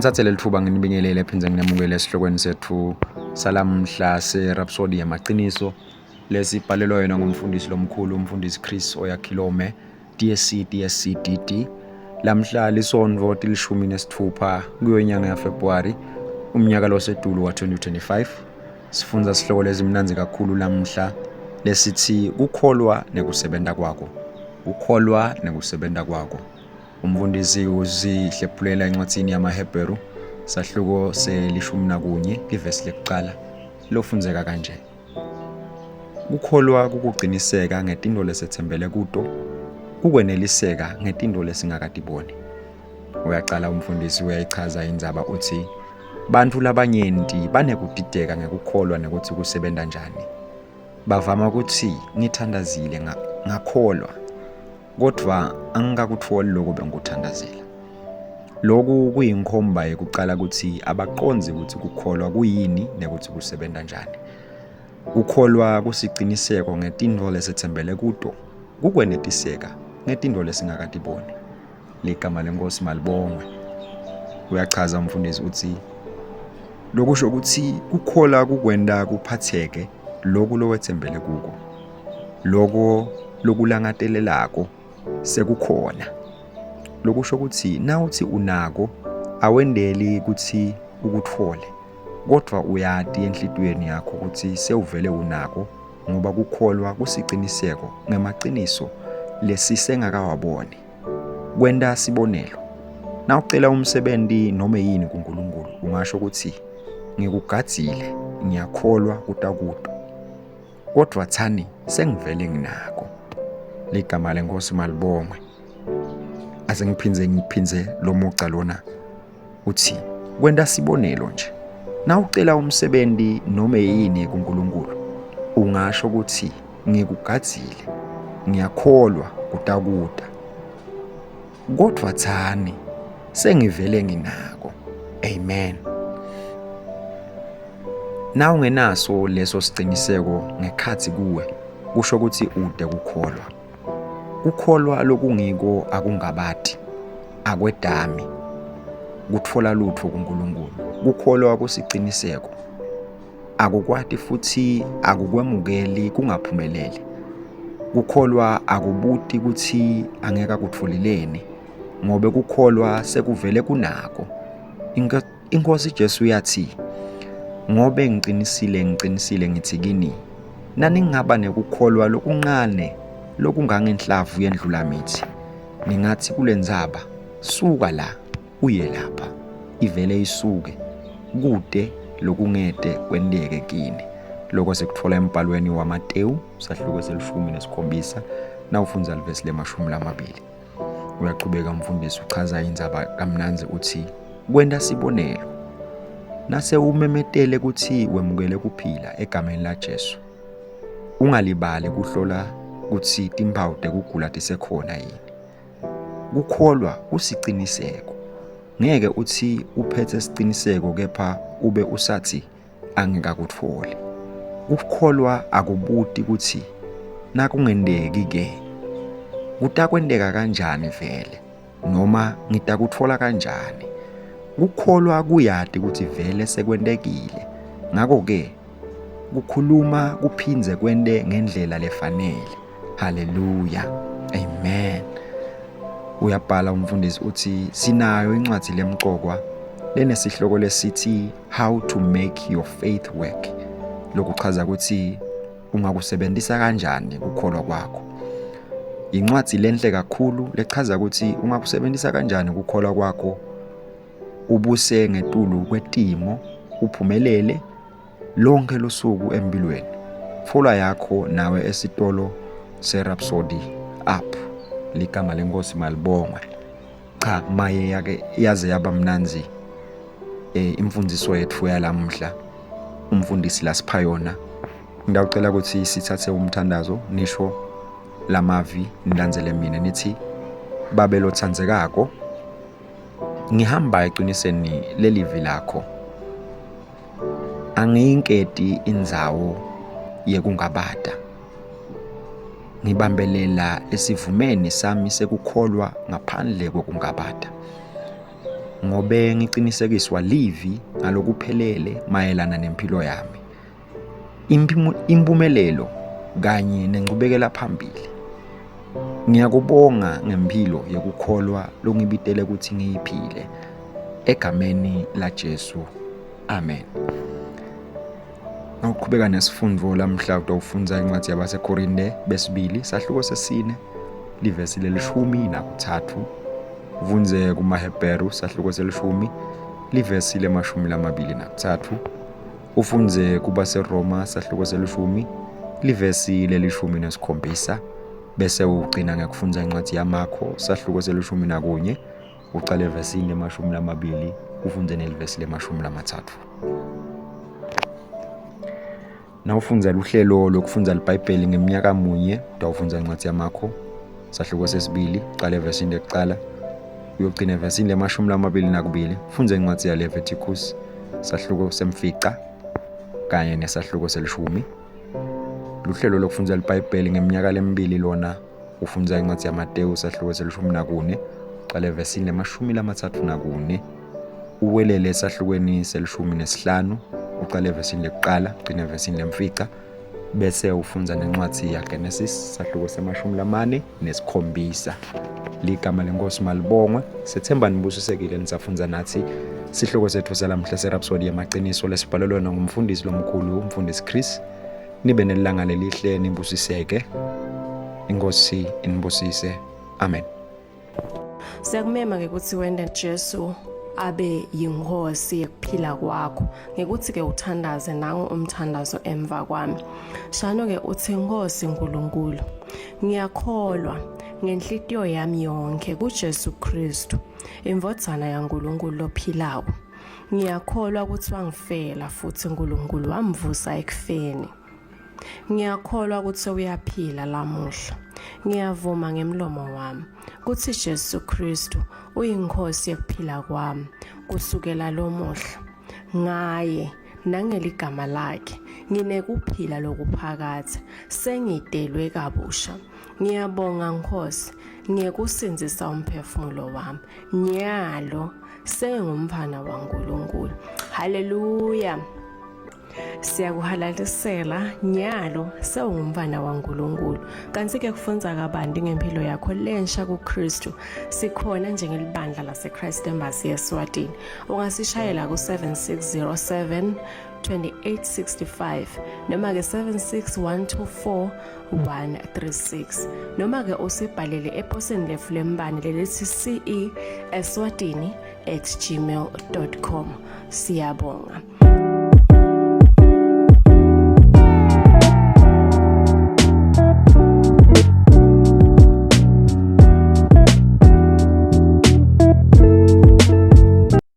Ngithathe leli thuba nginibingelele phindze nginamukele esihlokweni sethu salamhla se-Rhapsody yamaqiniso lesibhalelwa yena ngumfundisi lomkhulu umfundisi Chris Oyakhilome DSC DD. Lamhla lisondvo tilishumi nesithupha kuyinyanga yaFebruary umnyaka losedulu wa-2025. Sifundza sihloko lezimnanzi kakhulu lamhla lesithi kukholwa nekusebenta kwakho. Ukholwa nekusebenta kwakho. Umfundisi uzihlephulela encwadzini yamaHebheru sahluko se-11 ivesi lekuqala lofundzeka kanje: kukholwa kukuqiniseka ngetinto lesethembele kuto, kukweneliseka ngetinto lesingakatiboni. Uyaqala umfundisi uyayichaza indzaba uthi bantfu labanyenti banekudideka ngekukholwa nekutsi kusebenta njani. Bavama kutsi ngithandazile ngakholwa, kodvwa angikakutfoli loku bengikuthandazela. Loku kuyinkhomba yekucala kutsi abaqondzi kutsi kukholwa kuyini nekutsi kusebenta njani. Kukholwa kusiqiniseko ngetinto lesethembele kuto, kukwenetiseka ngetinto lesingakatiboni. Ligama leNkosi malibongwe. Uyachaza umfundisi uthi lokusho kutsi kukholwa kukwenta kuphatheke loku lowethembele kuko, loko lokulangatelelako sekukhona. Lokusho kutsi nawuthi unako awendeli kutsi ukutfole, kodvwa uyati enhlitiyweni yakho kutsi sewuvele unako ngoba kukholwa kusiqiniseko ngemaqiniso lesisengakawaboni. Kwenta sibonelo, nawucela umsebenti noma yini kuNkulunkulu ungasho kutsi ngikugadzile, ngiyakholwa kutakuto, kodvwa tsani sengivele nginako. Ligama leNkosi malibongwe. Ase ngiphindze lo mugca lona uthi kwenta sibonelo nje, nawucela umsebenti noma yini kuNkulunkulu ungasho ukuthi ngikugadzile, ngiyakholwa kutakuta, kodvwa tsani sengivele nginako. Amen. Na ungenaso leso siqiniseko ngekhatsi kuwe kusho ukuthi ude kukholwa. Kukholwa lokungiko akungabati, akwedami, kutfola lutho kuNkulunkulu. Kukholwa kusiqiniseko, akukwati futhi akukwemukeli kungaphumeleli. Kukholwa akubuti kutsi angeka kutfolileni, ngobe kukholwa sekuvele kunako. Inkosi Jesu yathi, ngobe ngiqinisile ngithi kini, naningaba nekukholwa lokuncane lokungangenhlavu yendlulamithi, ningathi kule ndzaba suka la uye lapha, ivele isuke, kude lokungete kwenteke kini. Lokho sikutfola embhalweni waMateyu sahluko se-17 nawufundza livesi le-20. Uyachubeka umfundisi uchaza indzaba kamnanzi uthi kwenta sibonelo, nase umemetele kutsi wemukele kuphila egameni la Jesu, ungalibali kuhlola kutsi timphawu tekugula tisekhona yini. Kukholwa kusiqiniseko. Ngeke uthi uphetse siqiniseko kepha ube usathi angikakutfoli. Kukholwa akubuti kutsi nakungendeki ke kutakwendeka kanjani vele, noma ngitakutfola kanjani. Kukholwa kuyati kutsi vele sekwentekile, ngako-ke kukhuluma kuphindze kwente ngendlela lefanele. Haleluya. Amen. Uyabhala umfundisi uthi sinayo incwadzi lemqokwa lenesihloko lesithi How to make your faith work. Lokuchaza ukuthi ungakusebentisa kanjani kukholwa kwakho. Incwadzi lenhle kakhulu lechaza ukuthi ungakusebentisa kanjani kukholwa kwakho ubuse ngetulu kwetimo, uphumelele lonke losuku empilweni. Fola yakho nawe esitolo se-Rhapsody app. Ligama leNkosi malibongwe. Cha maye yake yaze yaba mnanzi imfundiso yethu yalamhla. Umfundisi lasipha yona. Ngiyacela ukuthi sithathe umthandazo nisho lamavi nilandzele mina nithi babelo tsandzekako, ngihamba eqiniseni lelivi lakho, angiyinketi indzawo yekungabata, ngibambelela esivumeni sami sekukholwa ngaphandle kokungabata. ngobe ngiqinisekiswa livi ngalokuphelele mayelana nempilo yami, impumelelo kanye nenqubekela phambili. Ngiyakubonga ngempilo yokukholwa longibitele ukuthi ngiyiphile egameni laJesu. Amen. Awuqhubeka nesifundo lamhla utawufundza incwadi yabaseKorinte besibili sahluko sesine livesi le-13 uvundze kumaHebheru sahluko se-10 livesi le-23 ufundze kubaseRoma sahluko se-10 livesi le-17 bese ugcina ngekufundza incwadi yaMakho sahluko se-11 uqale evesini le-20 ufundze nelivesi le-13. Nawufundza luhlelo lokufundza iBhayibheli ngeminyaka munye utawufundza incwadi yaMakho sahluko sesibili uqale evesini lekuqala uyogcina evesini le-22 ufundze incwadi yaLeviticus sahluko semfica kanye nesahluko se-10. Luhlelo lokufundza iBhayibheli ngeminyaka emibili lona ufundza incwadi yaMateyu sahluko se-14 uqale evesini le-34 uwelele esahlukweni se-15 uqale evesini lekuqala ugcina evesini lemfica bese ufundza nencwadi yaGenesis sahluko se-47. Ligama lenkosi malibongwe. Sethemba nibusisekile nisafundza nathi sihloko sethu salamhla serhapsodi yamaqiniso lesibhalelwe ngumfundisi lomkhulu umfundisi Chris. Nibe nelanga lelihle nibusiseke. Inkosi inibusise. Amen. Siyakumema ukuthi wende Jesu abe yinkosi yekuphila kwakho ngekuthi ke uthandaze nangu umthandazo emva kwami. Shano ke uthi Nkosi Nkulunkulu, ngiyakholwa ngenhlitiyo yami yonke kuJesu Kristu imvodzana yaNkulunkulu lophilayo. Ngiyakholwa ukuthi wangifela futhi uNkulunkulu wamvusa ekufeni. Ngiyakholwa ukuthi uyaphila lamuhla. Ngiyavuma ngemlomo wami ukuthi Jesu Kristu uyinkosi yekuphila kwami kusukela lomuhla. Ngaye nangeligama lakhe nginekuphila lokuphakatha sengidelwe kabusha. Ngiyabonga Nkosi ngiyekusinzisa umphefumulo wami. Nyalo sengumfana waNkulunkulu. Haleluya. Siyakuhalalisela nyalo sewungumfana waNkulunkulu. Kanti ke kufundza kabanti ngempilo yakho lensha kuKristu. Sikhona njengelibandla laseChrist Embassy eSwatini. Ungasishayela ku7607 2865 noma ke 76124 noma ke usibhalele eposini lefu lembane lelithi ce@swatini@gmail.com. Siyabonga.